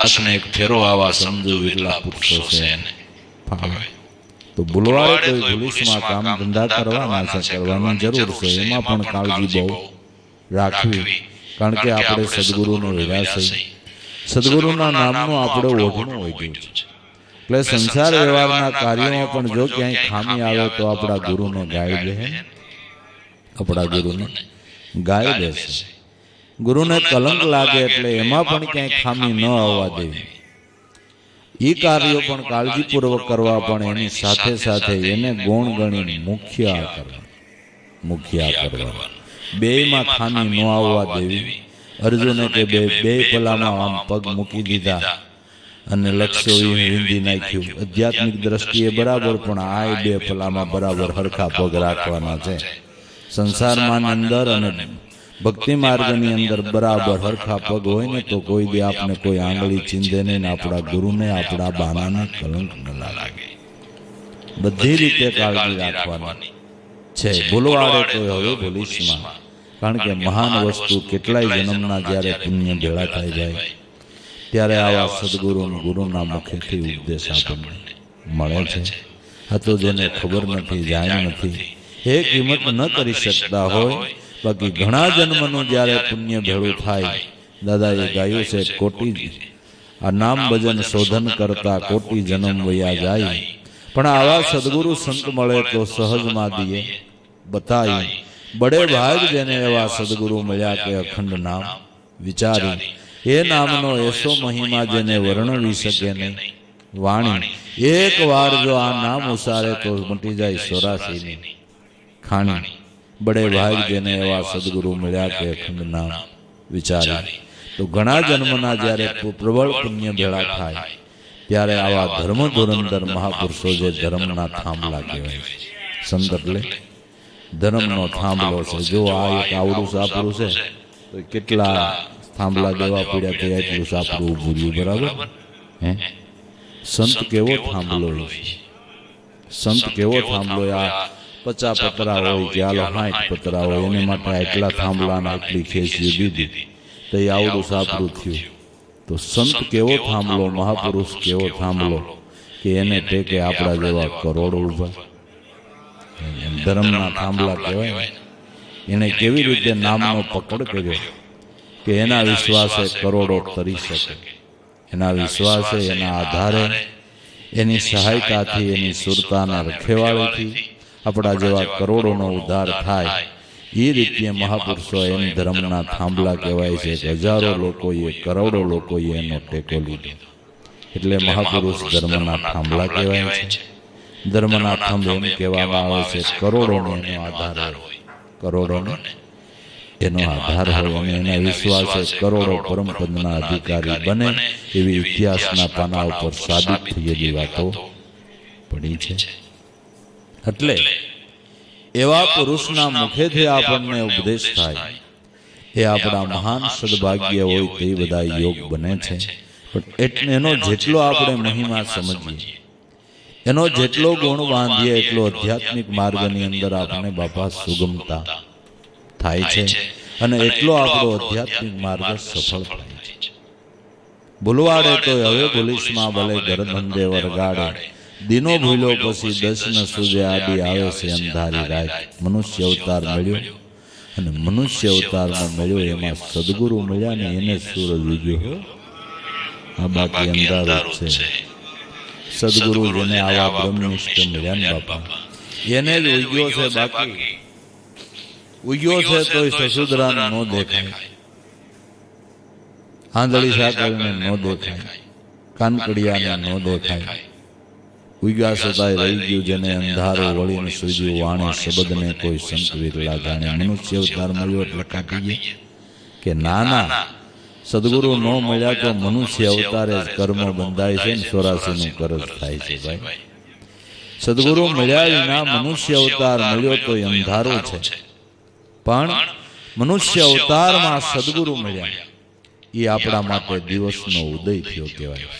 આકાશને એક ફેરો આવા સમજો વિરલા પુરુષો છે તો ભૂલવાડે કોઈ પોલીસમાં કામ ધંધા કરવાના છે, કરવાની જરૂર છે, એમાં પણ કાળજી બહુ રાખવી, કારણ કે આપણે સદગુરુનો વિરાશ છે, સદગુરુના નામનું આપણે ઓઢણું હોય ગયું છે. એટલે સંસાર વ્યવહારના કાર્યોમાં પણ જો ક્યાંય ખામી આવે તો આપણા ગુરુને ગાય દે, આપણા ગુરુને ગાય દેશે. ગુરુને કલંક લાગે એટલે એમાં પણ ક્યાંય ખામી ન આવવા દેવી. એ કાર્યો પણ કાળજીપૂર્વક કરવા, પણ એની સાથે સાથે એને ગુણ ગણી મુખ્યા કરવા, બેયમાં ખામી ન આવવા દેવી. અર્જુને કે બે પલામાં આમ પગ મૂકી દીધા અને લક્ષ્ય વિંધી નાખ્યું. આધ્યાત્મિક દ્રષ્ટિએ બરાબર, પણ આ બે પલામાં બરાબર હરખા પગ રાખવાના છે. સંસારમાં અંદર અને ભક્તિ માર્ગની અંદર બરાબર હરખા પગ હોય ને તો કોઈ દે આપને કોઈ આંગળી ચીંધે નહીં, આપણા ગુરુને આપણા બાનાને કલંક ન લાગે. બધી રીતે કાળજી રાખવાની છે. ભૂલવાડે કોઈ હવે ભૂલીશમાં, કારણ કે મહાન વસ્તુ કેટલાય જન્મના જ્યારે પુણ્ય ભેળા થઈ જાય ત્યારે આવા સદગુરુ ગુરુના મુખેથી ઉપદેશ આપણને મળે છે. આ તો જેને ખબર નથી, જાણ નથી, એ કિંમત ન કરી શકતા હોય. બાકી ઘણા જન્મનું જ્યારે પુણ્ય ભેળું થાય, દાદાએ ગાયું છે, કોટી આ નામ ભજન શોધન કરતા કોટી જન્મ વયા જાય, પણ આવા સદગુરુ સંત મળે તો સહજમાં દિયે બતાઈ. બડે ભાગ જેને એવા સદગુરુ મળ્યા કે અખંડ નામ વિચારી. એ નામનો એસો મહિમા જેને વર્ણવી શકે નહીં વાણી. એક વાર જો આ નામ ઉસારે તો મટી જાય 84ની ખાણી. બડે ભાગ જેને એવા સદગુરુ મળ્યા કે અખંડ નામ વિચારી. તો ઘણા જન્મના જ્યારે પ્રબળ પુણ્ય ભેળા થાય ત્યારે આવા ધર્મ ધુરંધર મહાપુરુષો જે ધર્મના થાંભલા કહેવાય. સંત એટલે ધર્મનો થાંભલો છે. જો આ એક આવડું સાપડું છે તો કેટલા થાંભલા દેવા પડ્યા તે એટલું સાપડું ઊભું રહ્યું, બરાબર હે? સંત કેવો થાંભલો હોય, સંત કેવો થાંભલો. આ 50 પતરા હોય કે આલો 60 પતરા હોય, એને માટે એટલા થાંભલાના એટલી ખેંચી દીધી તો એ આવડું સાપડું થયું. તો સંત કેવો થાંભલો, મહાપુરુષ કેવો થાંભલો કે એને ટેકે આપણા જેવા કરોડો ઉભા. ધર્મના થાંભલા કહેવાય. એને કેવી રીતે નામનો પકડ કર્યો કે એના વિશ્વાસે કરોડો તરી શકે. એના વિશ્વાસે, એના આધારે, એની સહાયતાથી, એની સુરતાના રખેવાળીથી આપણા જેવા કરોડોનો ઉદ્ધાર થાય. એ રીતે મહાપુરુષો એમ ધર્મના થાંભલા કહેવાય છે કે હજારો લોકોએ, કરોડો લોકોએ એનો ટેકો લીધો. એટલે મહાપુરુષ ધર્મના થાંભલા કહેવાય છે. ધર્મના થંભ એમ કહેવામાં આવે છે કરોડોનો એનો આધાર હોય, કરોડોનો એનો આધાર હોય અને એના વિશ્વાસે કરોડો પરમપદના અધિકારી બને એવી ઇતિહાસના પાના ઉપર સાબિત થયેલી વાતો પડી છે. એટલે એવા પુરુષના મુખેથી આપણને ઉપદેશ થાય એ આપણા મહાન સદભાગ્ય હોય તે બધા યોગ બને છે. પણ એનો જેટલો આપણે મહિમા સમજીએ, એનો જેટલો ગુણ બાંધીએ એટલો આધ્યાત્મિક માર્ગની અંદર આપણે બાપા સુગમતા થાય છે અને એટલો આપણો આધ્યાત્મિક માર્ગ સફળ થાય છે. ભૂલવાડે તો હવે ભૂલીશમાં ભલે ગરધંધે વરગાડે, દિનો ભૂલો પછી 10 ન સૂજે આડી આવે છે અંધારી રાત. મનુષ્ય અવતાર મળ્યો અને મનુષ્ય અવતારમાં મળ્યો એમાં સદગુરુ મળ્યા ને એને સૂરજ ઉગ્યો. આ બાકી અંધારું છે. સદગુરુ જેને આવા બ્રહ્મનિષ્ઠ મળ્યા ને બાપા એને જ ઉગ્યો છે. બાકી ઉગ્યો છે તોય સસુદરાને ન દેખાય, આંધળી સાકળને ન દેખાય, કાનકડિયાને ન દેખાય. ઉગ્યા છતાંય રહી ગયું જેને અંધારો વળીને સૂજ્યું વાણે શબ્દને કોઈ સંત વિરલા જાણે. મનુષ્ય અવતાર મળ્યો એટલે કાઢીએ કે ના ના, સદગુરુ ન મળ્યા તો મનુષ્ય અવતારે જ કર્મ બંધાય છે ને 84નું કરજ થાય છે. ભાઈ સદગુરુ મળ્યા વિના મનુષ્ય અવતાર મળ્યો તો અંધારો છે, પણ મનુષ્ય અવતારમાં સદગુરુ મળ્યા એ આપણા માટે દિવસનો ઉદય થયો કહેવાય.